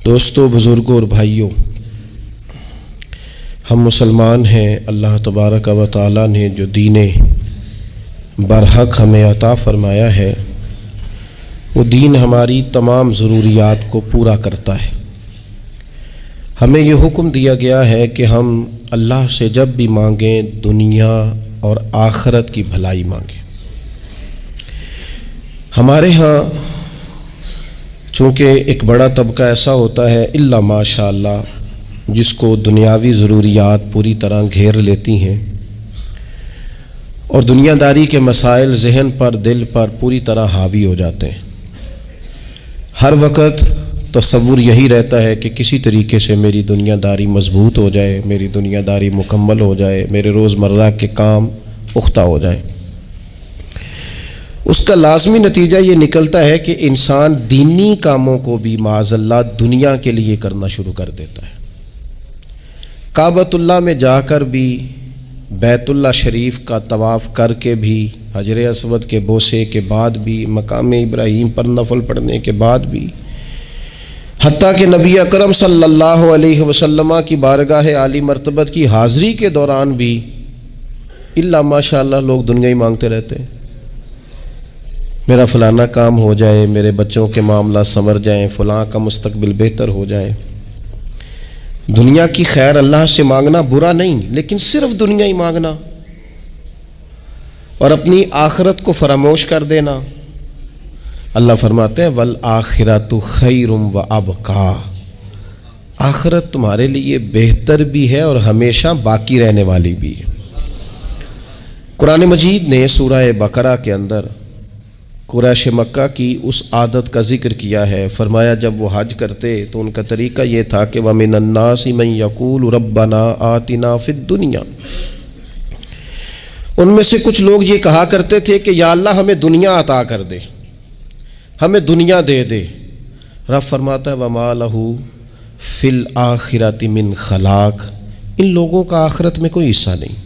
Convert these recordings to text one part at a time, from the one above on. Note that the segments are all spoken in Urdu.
دوستو، بزرگوں اور بھائیوں، ہم مسلمان ہیں۔ اللہ تبارک و تعالیٰ نے جو دین برحق ہمیں عطا فرمایا ہے، وہ دین ہماری تمام ضروریات کو پورا کرتا ہے۔ ہمیں یہ حکم دیا گیا ہے کہ ہم اللہ سے جب بھی مانگیں دنیا اور آخرت کی بھلائی مانگیں۔ ہمارے ہاں چونکہ ایک بڑا طبقہ ایسا ہوتا ہے الا ماشاء اللہ جس کو دنیاوی ضروریات پوری طرح گھیر لیتی ہیں اور دنیا داری کے مسائل ذہن پر، دل پر پوری طرح حاوی ہو جاتے ہیں۔ ہر وقت تصور یہی رہتا ہے کہ کسی طریقے سے میری دنیا داری مضبوط ہو جائے، میری دنیا داری مکمل ہو جائے، میرے روزمرہ کے کام پختہ ہو جائیں۔ اس کا لازمی نتیجہ یہ نکلتا ہے کہ انسان دینی کاموں کو بھی معاذ اللہ دنیا کے لیے کرنا شروع کر دیتا ہے۔ کعبۃ اللہ میں جا کر بھی، بیت اللہ شریف کا طواف کر کے بھی، حجر اسود کے بوسے کے بعد بھی، مقام ابراہیم پر نفل پڑھنے کے بعد بھی، حتیٰ کہ نبی اکرم صلی اللہ علیہ وسلم کی بارگاہ عالی مرتبت کی حاضری کے دوران بھی الا ماشاء اللہ لوگ دنیا ہی مانگتے رہتے ہیں۔ میرا فلانا کام ہو جائے، میرے بچوں کے معاملات سنور جائیں، فلاں کا مستقبل بہتر ہو جائے۔ دنیا کی خیر اللہ سے مانگنا برا نہیں، لیکن صرف دنیا ہی مانگنا اور اپنی آخرت کو فراموش کر دینا۔ اللہ فرماتے ہیں وَالْآخِرَةُ خَيْرٌ وَأَبْقَىٰ، آخرت تمہارے لیے بہتر بھی ہے اور ہمیشہ باقی رہنے والی بھی ہے۔ قرآن مجید نے سورہ بقرہ کے اندر قریش مکہ کی اس عادت کا ذکر کیا ہے۔ فرمایا جب وہ حج کرتے تو ان کا طریقہ یہ تھا کہ وَمِنَ النَّاسِ مَن يَقُولُ رَبَّنَا آتِنَا فِي الدُّنْيَا، ان میں سے کچھ لوگ یہ کہا کرتے تھے کہ یا اللہ ہمیں دنیا عطا کر دے، ہمیں دنیا دے دے۔ رب فرماتا ہے وَمَا لَهُ فِي الْآخِرَةِ مِنْ خَلَاقٍ، ان لوگوں کا آخرت میں کوئی حصہ نہیں۔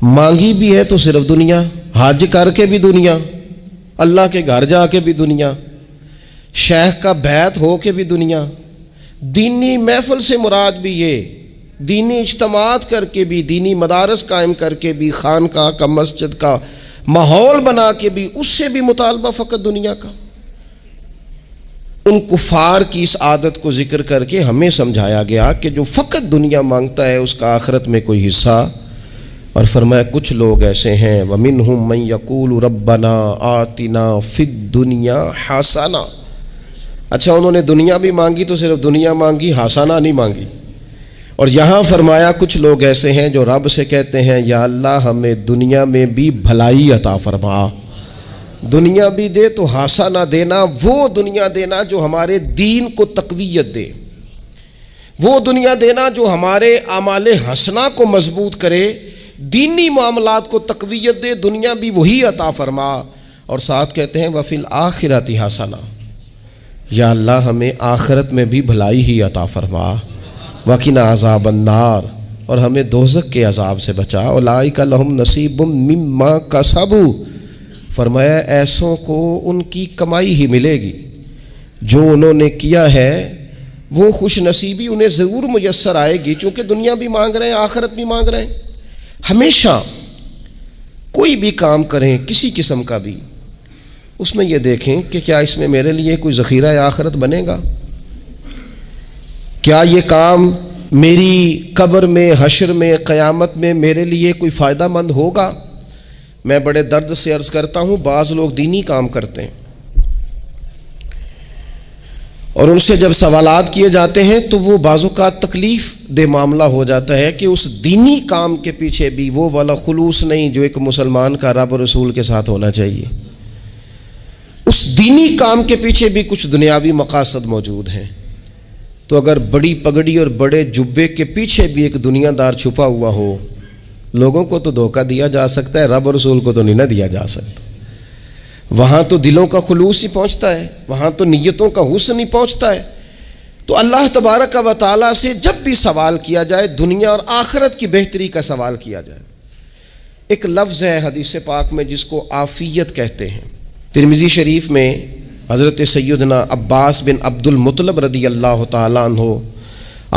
مانگی بھی ہے تو صرف دنیا، حج کر کے بھی دنیا، اللہ کے گھر جا کے بھی دنیا، شیخ کا بیعت ہو کے بھی دنیا، دینی محفل سے مراد بھی یہ، دینی اجتماعات کر کے بھی، دینی مدارس قائم کر کے بھی، خانقاہ کا مسجد کا ماحول بنا کے بھی، اس سے بھی مطالبہ فقط دنیا کا۔ ان کفار کی اس عادت کو ذکر کر کے ہمیں سمجھایا گیا کہ جو فقط دنیا مانگتا ہے اس کا آخرت میں کوئی حصہ، اور فرمایا کچھ لوگ ایسے ہیں وَمِنْهُمْ مَنْ يَقُولُ رَبَّنَا آتِنَا فِي الدُّنْيَا حَسَنَةً، اچھا انہوں نے دنیا بھی مانگی تو صرف دنیا مانگی، حسنہ نہیں مانگی۔ اور یہاں فرمایا کچھ لوگ ایسے ہیں جو رب سے کہتے ہیں یا اللہ ہمیں دنیا میں بھی بھلائی عطا فرما، دنیا بھی دے تو حسنہ دینا، وہ دنیا دینا جو ہمارے دین کو تقویت دے، وہ دنیا دینا جو ہمارے اعمال حسنہ کو مضبوط کرے، دینی معاملات کو تقویت دے، دنیا بھی وہی عطا فرما۔ اور ساتھ کہتے ہیں وَفِي الْآخِرَةِ حَسَنَةً، یا اللہ ہمیں آخرت میں بھی بھلائی ہی عطا فرما، وَقِنَا عَذَابَ النَّارِ، اور ہمیں دوزخ کے عذاب سے بچا، اولئک لہم نصیب مما کسبوا، فرمایا ایسوں کو ان کی کمائی ہی ملے گی، جو انہوں نے کیا ہے وہ خوش نصیبی انہیں ضرور میسر آئے گی، چونکہ دنیا بھی مانگ رہے ہیں، آخرت بھی مانگ رہے ہیں۔ ہمیشہ کوئی بھی کام کریں کسی قسم کا بھی، اس میں یہ دیکھیں کہ کیا اس میں میرے لیے کوئی ذخیرہ آخرت بنے گا، کیا یہ کام میری قبر میں، حشر میں، قیامت میں میرے لیے کوئی فائدہ مند ہوگا۔ میں بڑے درد سے عرض کرتا ہوں بعض لوگ دینی کام کرتے ہیں اور ان سے جب سوالات کیے جاتے ہیں تو وہ بعض اوقات تکلیف دہ معاملہ ہو جاتا ہے کہ اس دینی کام کے پیچھے بھی وہ والا خلوص نہیں جو ایک مسلمان کا رب اور رسول کے ساتھ ہونا چاہیے، اس دینی کام کے پیچھے بھی کچھ دنیاوی مقاصد موجود ہیں۔ تو اگر بڑی پگڑی اور بڑے جبے کے پیچھے بھی ایک دنیا دار چھپا ہوا ہو، لوگوں کو تو دھوکہ دیا جا سکتا ہے، رب اور رسول کو تو نہیں نہ دیا جا سکتا۔ وہاں تو دلوں کا خلوص ہی پہنچتا ہے، وہاں تو نیتوں کا حسن ہی پہنچتا ہے۔ تو اللہ تبارک و تعالیٰ سے جب بھی سوال کیا جائے دنیا اور آخرت کی بہتری کا سوال کیا جائے۔ ایک لفظ ہے حدیث پاک میں جس کو عافیت کہتے ہیں، ترمذی شریف میں حضرت سیدنا عباس بن عبد المطلب رضی اللہ تعالیٰ عنہ،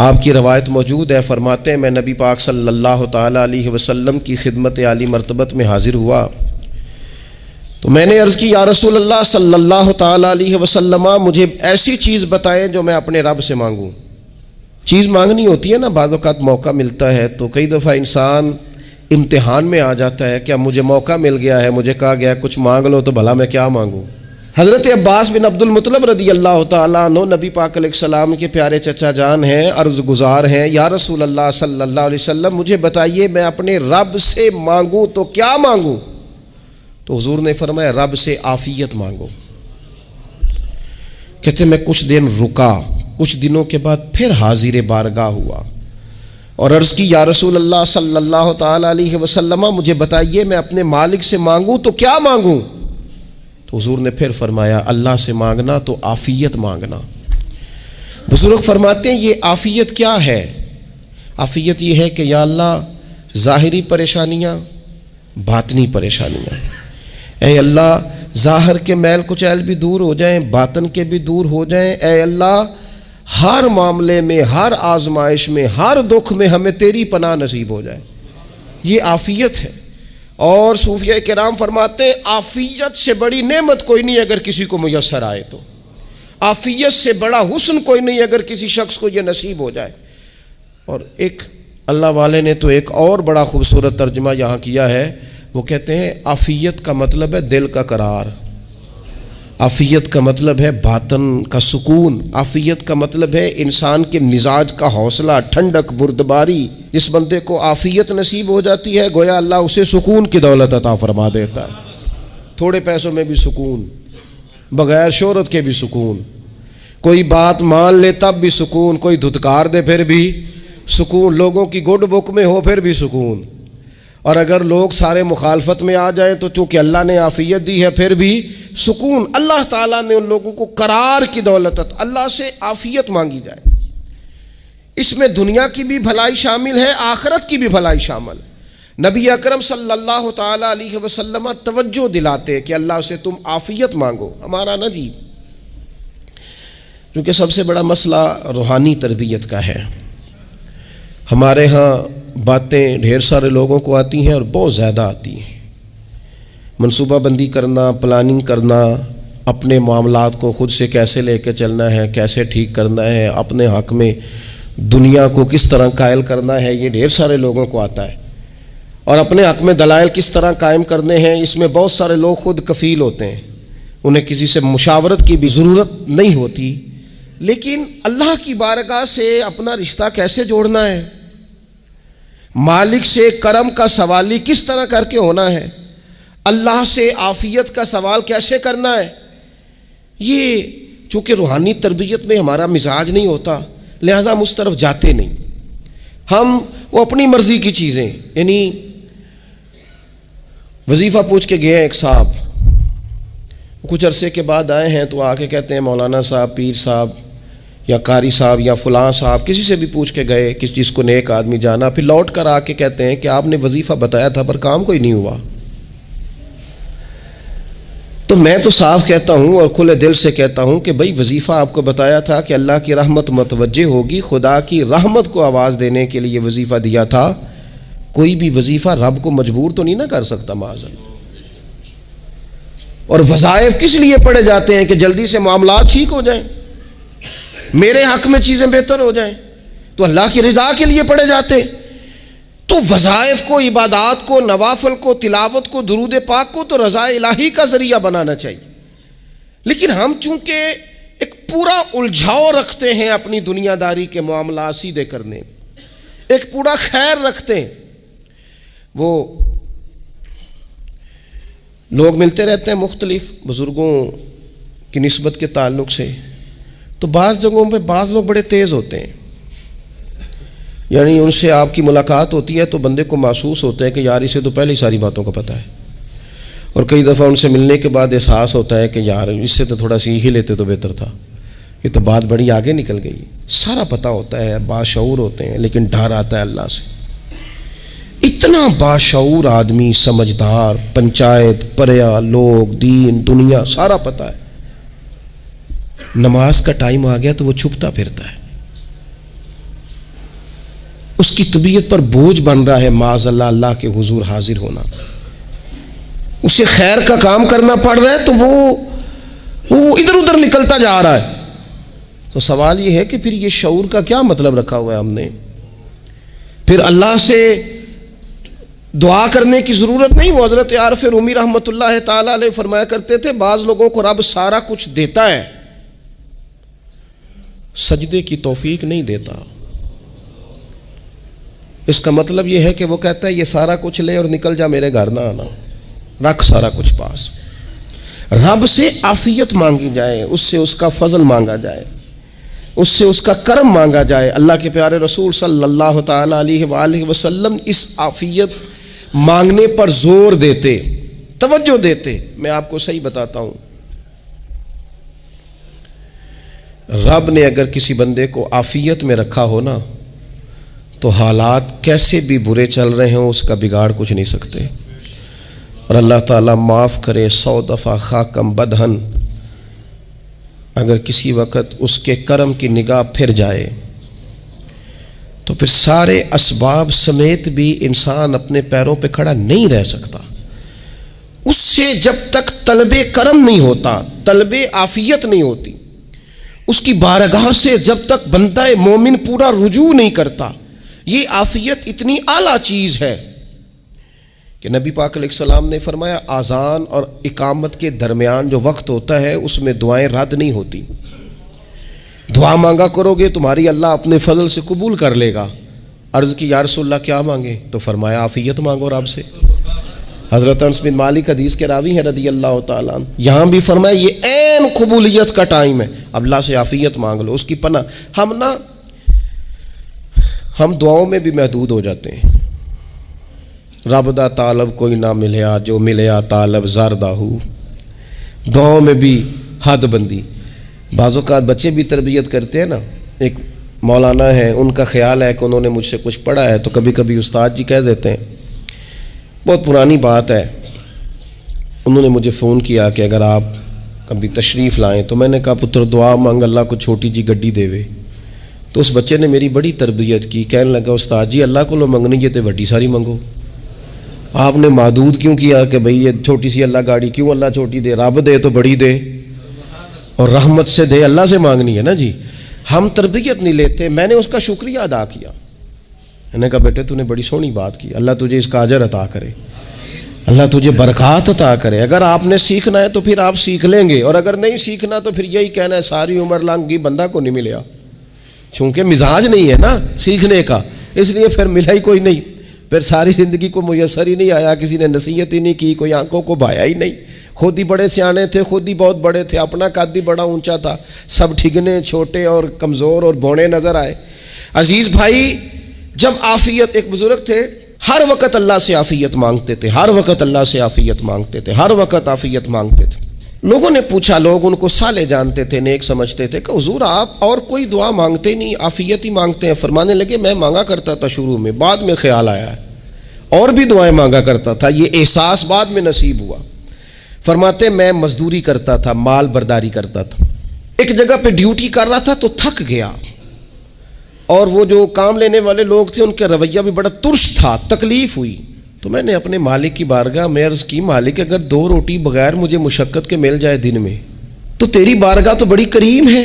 آپ کی روایت موجود ہے، فرماتے ہیں میں نبی پاک صلی اللہ تعالیٰ علیہ وسلم کی خدمت عالی مرتبت میں حاضر ہوا تو میں نے عرض کی یا رسول اللہ صلی اللہ تعالیٰ علیہ وسلم، مجھے ایسی چیز بتائیں جو میں اپنے رب سے مانگوں۔ چیز مانگنی ہوتی ہے نا، بعض اوقات موقع ملتا ہے تو کئی دفعہ انسان امتحان میں آ جاتا ہے کہ اب مجھے موقع مل گیا ہے، مجھے کہا گیا کچھ مانگ لو، تو بھلا میں کیا مانگوں۔ حضرت عباس بن عبد المطلب رضی اللہ تعالیٰ عنہ نبی پاک علیہ السلام کے پیارے چچا جان ہیں، عرض گزار ہیں یا رسول اللہ صلی اللہ علیہ وسلم، مجھے بتائیے میں اپنے رب سے مانگوں تو کیا مانگوں؟ تو حضور نے فرمایا رب سے عافیت مانگو۔ کہتے میں کچھ دن رکا، کچھ دنوں کے بعد پھر حاضر بارگاہ ہوا اور عرض کی یا رسول اللہ صلی اللہ تعالیٰ علیہ وسلم، مجھے بتائیے میں اپنے مالک سے مانگوں تو کیا مانگوں؟ تو حضور نے پھر فرمایا اللہ سے مانگنا تو عافیت مانگنا۔ بزرگ فرماتے ہیں یہ عافیت کیا ہے؟ عافیت یہ ہے کہ یا اللہ ظاہری پریشانیاں، باطنی پریشانیاں، اے اللہ ظاہر کے میل کچیل بھی دور ہو جائیں، باطن کے بھی دور ہو جائیں، اے اللہ ہر معاملے میں، ہر آزمائش میں، ہر دکھ میں ہمیں تیری پناہ نصیب ہو جائے، یہ عافیت ہے۔ اور صوفیہ کرام فرماتے ہیں عافیت سے بڑی نعمت کوئی نہیں اگر کسی کو میسر آئے تو، عافیت سے بڑا حسن کوئی نہیں اگر کسی شخص کو یہ نصیب ہو جائے۔ اور ایک اللہ والے نے تو ایک اور بڑا خوبصورت ترجمہ یہاں کیا ہے، وہ کہتے ہیں عافیت کا مطلب ہے دل کا قرار، عافیت کا مطلب ہے باطن کا سکون، عافیت کا مطلب ہے انسان کے مزاج کا حوصلہ، ٹھنڈک، بردباری۔ جس بندے کو عافیت نصیب ہو جاتی ہے گویا اللہ اسے سکون کی دولت عطا فرما دیتا ہے، تھوڑے پیسوں میں بھی سکون، بغیر شہرت کے بھی سکون، کوئی بات مان لے تب بھی سکون، کوئی دھتکار دے پھر بھی سکون، لوگوں کی گڈ بک میں ہو پھر بھی سکون، اور اگر لوگ سارے مخالفت میں آ جائیں تو چونکہ اللہ نے عافیت دی ہے پھر بھی سکون۔ اللہ تعالیٰ نے ان لوگوں کو قرار کی دولت، اللہ سے عافیت مانگی جائے، اس میں دنیا کی بھی بھلائی شامل ہے، آخرت کی بھی بھلائی شامل۔ نبی اکرم صلی اللہ تعالیٰ علیہ وسلم توجہ دلاتے کہ اللہ سے تم عافیت مانگو، ہمارا نہ جی، کیونکہ سب سے بڑا مسئلہ روحانی تربیت کا ہے۔ ہمارے ہاں باتیں ڈھیر سارے لوگوں کو آتی ہیں اور بہت زیادہ آتی ہیں، منصوبہ بندی کرنا، پلاننگ کرنا، اپنے معاملات کو خود سے کیسے لے کے چلنا ہے، کیسے ٹھیک کرنا ہے، اپنے حق میں دنیا کو کس طرح قائل کرنا ہے، یہ ڈھیر سارے لوگوں کو آتا ہے، اور اپنے حق میں دلائل کس طرح قائم کرنے ہیں، اس میں بہت سارے لوگ خود کفیل ہوتے ہیں، انہیں کسی سے مشاورت کی بھی ضرورت نہیں ہوتی۔ لیکن اللہ کی بارگاہ سے اپنا رشتہ کیسے جوڑنا ہے، مالک سے کرم کا سوالی کس طرح کر کے ہونا ہے، اللہ سے عافیت کا سوال کیسے کرنا ہے، یہ چونکہ روحانی تربیت میں ہمارا مزاج نہیں ہوتا لہذا ہم اس طرف جاتے نہیں، ہم وہ اپنی مرضی کی چیزیں، یعنی وظیفہ پوچھ کے گئے ایک صاحب، کچھ عرصے کے بعد آئے ہیں تو آ کے کہتے ہیں مولانا صاحب، پیر صاحب یا قاری صاحب یا فلاں صاحب، کسی سے بھی پوچھ کے گئے، کس چیز کو نیک آدمی جانا، پھر لوٹ کر آ کے کہتے ہیں کہ آپ نے وظیفہ بتایا تھا پر کام کوئی نہیں ہوا۔ تو میں تو صاف کہتا ہوں اور کھلے دل سے کہتا ہوں کہ بھئی وظیفہ آپ کو بتایا تھا کہ اللہ کی رحمت متوجہ ہوگی، خدا کی رحمت کو آواز دینے کے لیے وظیفہ دیا تھا، کوئی بھی وظیفہ رب کو مجبور تو نہیں نہ کر سکتا معاذ اللہ۔ اور وظائف کس لیے پڑھے جاتے ہیں کہ جلدی سے معاملات ٹھیک ہو جائیں، میرے حق میں چیزیں بہتر ہو جائیں، تو اللہ کی رضا کے لیے پڑھے جاتے ہیں۔ تو وظائف کو، عبادات کو، نوافل کو، تلاوت کو، درود پاک کو تو رضا الہی کا ذریعہ بنانا چاہیے، لیکن ہم چونکہ ایک پورا الجھاؤ رکھتے ہیں اپنی دنیا داری کے معاملات سیدھے کرنے میں، ایک پورا خیر رکھتے ہیں، وہ لوگ ملتے رہتے ہیں مختلف بزرگوں کی نسبت کے تعلق سے، تو بعض جگہوں پہ بعض لوگ بڑے تیز ہوتے ہیں، یعنی ان سے آپ کی ملاقات ہوتی ہے تو بندے کو محسوس ہوتا ہے کہ یار اسے تو پہلے ہی ساری باتوں کا پتہ ہے، اور کئی دفعہ ان سے ملنے کے بعد احساس ہوتا ہے کہ یار اس سے تو تھوڑا سیکھ ہی لیتے تو بہتر تھا، یہ تو بات بڑی آگے نکل گئی، سارا پتہ ہوتا ہے، باشعور ہوتے ہیں، لیکن ڈر آتا ہے اللہ سے۔ اتنا باشعور آدمی، سمجھدار، پنچایت، پریا، لوگ، دین، دنیا سارا پتہ ہے، نماز کا ٹائم آ گیا تو وہ چھپتا پھرتا ہے، اس کی طبیعت پر بوجھ بن رہا ہے معاذ اللہ اللہ کے حضور حاضر ہونا، اسے خیر کا کام کرنا پڑ رہا ہے تو وہ ادھر ادھر نکلتا جا رہا ہے۔ تو سوال یہ ہے کہ پھر یہ شعور کا کیا مطلب رکھا ہوا ہے ہم نے؟ پھر اللہ سے دعا کرنے کی ضرورت نہیں۔ وہ حضرت عارف رومی رحمۃ اللہ تعالیٰ علیہ فرمایا کرتے تھے بعض لوگوں کو رب سارا کچھ دیتا ہے، سجدے کی توفیق نہیں دیتا۔ اس کا مطلب یہ ہے کہ وہ کہتا ہے یہ سارا کچھ لے اور نکل جا، میرے گھر نہ آنا، رکھ سارا کچھ پاس۔ رب سے عافیت مانگی جائے، اس سے اس کا فضل مانگا جائے، اس سے اس کا کرم مانگا جائے۔ اللہ کے پیارے رسول صلی اللہ تعالی علیہ وآلہ وسلم اس عافیت مانگنے پر زور دیتے، توجہ دیتے۔ میں آپ کو صحیح بتاتا ہوں، رب نے اگر کسی بندے کو عافیت میں رکھا ہو نا تو حالات کیسے بھی برے چل رہے ہوں اس کا بگاڑ کچھ نہیں سکتے۔ اور اللہ تعالیٰ معاف کرے 100 دفعہ خاکم بدہن، اگر کسی وقت اس کے کرم کی نگاہ پھر جائے تو پھر سارے اسباب سمیت بھی انسان اپنے پیروں پہ کھڑا نہیں رہ سکتا۔ اس سے جب تک طلب کرم نہیں ہوتا، طلب عافیت نہیں ہوتی، اس کی بارگاہ سے جب تک بندہ مومن پورا رجوع نہیں کرتا، یہ عافیت اتنی اعلیٰ چیز ہے کہ نبی پاک علیہ السلام نے فرمایا اذان اور اقامت کے درمیان جو وقت ہوتا ہے اس میں دعائیں رد نہیں ہوتی۔ دعا مانگا کرو گے تمہاری اللہ اپنے فضل سے قبول کر لے گا۔ عرض کی یا رسول اللہ کیا مانگے؟ تو فرمایا عافیت مانگو رب سے۔ حضرت انس بن مالک حدیث کے راوی ہیں رضی اللہ تعالیٰ عنہ، یہاں بھی فرمایا یہ عین قبولیت کا ٹائم ہے، اب اللہ سے عافیت مانگ لو، اس کی پناہ۔ ہم دعاؤں میں بھی محدود ہو جاتے ہیں۔ رب دا طالب کوئی نہ ملیا، جو ملیا طالب زردہ ہو، دعاؤں میں بھی حد بندی۔ بعض اوقات بچے بھی تربیت کرتے ہیں نا، ایک مولانا ہے ان کا خیال ہے کہ انہوں نے مجھ سے کچھ پڑھا ہے تو کبھی کبھی استاد جی کہہ دیتے ہیں، بہت پرانی بات ہے، انہوں نے مجھے فون کیا کہ اگر آپ کبھی تشریف لائیں، تو میں نے کہا پتر دعا مانگ اللہ کو چھوٹی جی گڈی دے وے۔ تو اس بچے نے میری بڑی تربیت کی، کہنے لگا استاد جی اللہ کو لو منگنی ہے تو وڈی ساری منگو، آپ نے محدود کیوں کیا کہ بھئی یہ چھوٹی سی اللہ گاڑی کیوں اللہ چھوٹی دے، رب دے تو بڑی دے اور رحمت سے دے، اللہ سے مانگنی ہے نا جی۔ ہم تربیت نہیں لیتے۔ میں نے اس کا شکریہ ادا کیا، میں نے کہا بیٹے تو نے بڑی سونی بات کی، اللہ تجھے اس کا اجر عطا کرے، اللہ تجھے برکات عطا کرے۔ اگر آپ نے سیکھنا ہے تو پھر آپ سیکھ لیں گے، اور اگر نہیں سیکھنا تو پھر یہی کہنا ہے ساری عمر لنگ گئی بندہ کو نہیں ملیا، چونکہ مزاج نہیں ہے نا سیکھنے کا، اس لیے پھر ملا ہی کوئی نہیں، پھر ساری زندگی کو میسر ہی نہیں آیا، کسی نے نصیحت ہی نہیں کی، کوئی آنکھوں کو بھایا ہی نہیں، خود ہی بڑے سیانے تھے، خود ہی بہت بڑے تھے، اپنا قد ہی بڑا اونچا تھا، سب ٹھگنے چھوٹے اور کمزور اور بونے نظر آئے۔ عزیز بھائی، جب عافیت، ایک بزرگ تھے ہر وقت اللہ سے عافیت مانگتے تھے، ہر وقت اللہ سے عافیت مانگتے تھے، ہر وقت عافیت مانگتے تھے۔ لوگوں نے پوچھا، لوگ ان کو صالح جانتے تھے، نیک سمجھتے تھے کہ حضور آپ اور کوئی دعا مانگتے نہیں، عافیت ہی مانگتے ہیں۔ فرمانے لگے میں مانگا کرتا تھا شروع میں، بعد میں خیال آیا ہے اور بھی دعائیں مانگا کرتا تھا، یہ احساس بعد میں نصیب ہوا۔ فرماتے میں مزدوری کرتا تھا، مال برداری کرتا تھا، ایک جگہ پہ ڈیوٹی کر رہا تھا تو تھک گیا، اور وہ جو کام لینے والے لوگ تھے ان کا رویہ بھی بڑا ترش تھا، تکلیف ہوئی، تو میں نے اپنے مالک کی بارگاہ میں عرض کی مالک اگر 2 روٹی بغیر مجھے مشقت کے مل جائے دن میں تو تیری بارگاہ تو بڑی کریم ہے۔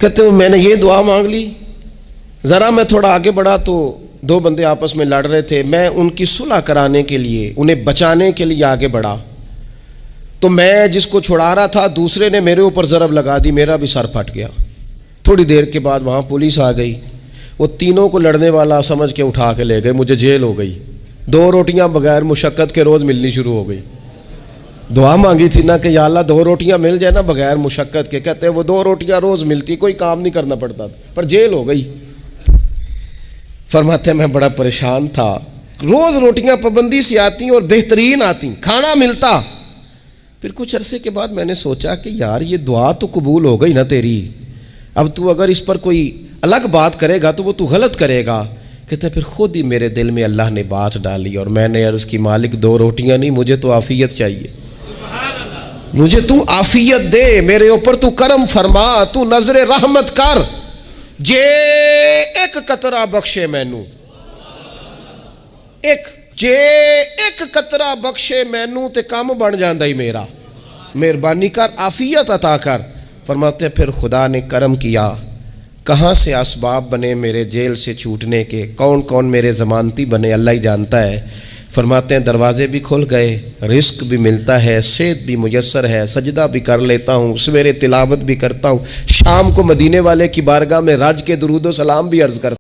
کہتے ہیں میں نے یہ دعا مانگ لی، ذرا میں تھوڑا آگے بڑھا تو 2 بندے آپس میں لڑ رہے تھے، میں ان کی صلح کرانے کے لیے، انہیں بچانے کے لیے آگے بڑھا، تو میں جس کو چھڑا رہا تھا دوسرے نے میرے اوپر ضرب لگا دی، میرا بھی سر پھٹ گیا۔ تھوڑی دیر کے بعد وہاں پولیس آ گئی، وہ تینوں کو لڑنے والا سمجھ کے اٹھا کے لے گئے، مجھے جیل ہو گئی۔ 2 روٹیاں بغیر مشقت کے روز ملنی شروع ہو گئی۔ دعا مانگی تھی نا کہ یا اللہ 2 روٹیاں مل جائے نا بغیر مشقت کے، کہتے ہیں وہ 2 روٹیاں روز ملتی، کوئی کام نہیں کرنا پڑتا تھا، پر جیل ہو گئی۔ فرماتے میں بڑا پریشان تھا، روز روٹیاں پابندی سے آتی اور بہترین آتی، کھانا ملتا۔ پھر کچھ عرصے کے بعد میں نے سوچا کہ یار یہ دعا تو قبول ہو گئی نا تیری، اب تو اگر اس پر کوئی الگ بات کرے گا تو وہ تو غلط کرے گا۔ کہتے پھر خود ہی میرے دل میں اللہ نے بات ڈالی اور میں نے عرض کی مالک 2 روٹیاں نہیں، مجھے تو عافیت چاہیے، مجھے تو عافیت دے، میرے اوپر تو کرم فرما، تو نظر رحمت کر، جے ایک قطرہ بخشے مینوں، جے ایک قطرہ بخشے مینوں تے کام بن جاندا ہی میرا، مہربانی کر، عافیت عطا کر۔ فرماتے پھر خدا نے کرم کیا، کہاں سے اسباب بنے میرے جیل سے چھوٹنے کے، کون کون میرے ضمانتی بنے، اللہ ہی جانتا ہے۔ فرماتے ہیں دروازے بھی کھل گئے، رزق بھی ملتا ہے، صحت بھی میسر ہے، سجدہ بھی کر لیتا ہوں، سویرے تلاوت بھی کرتا ہوں، شام کو مدینے والے کی بارگاہ میں رج کے درود و سلام بھی عرض کرتا ہوں۔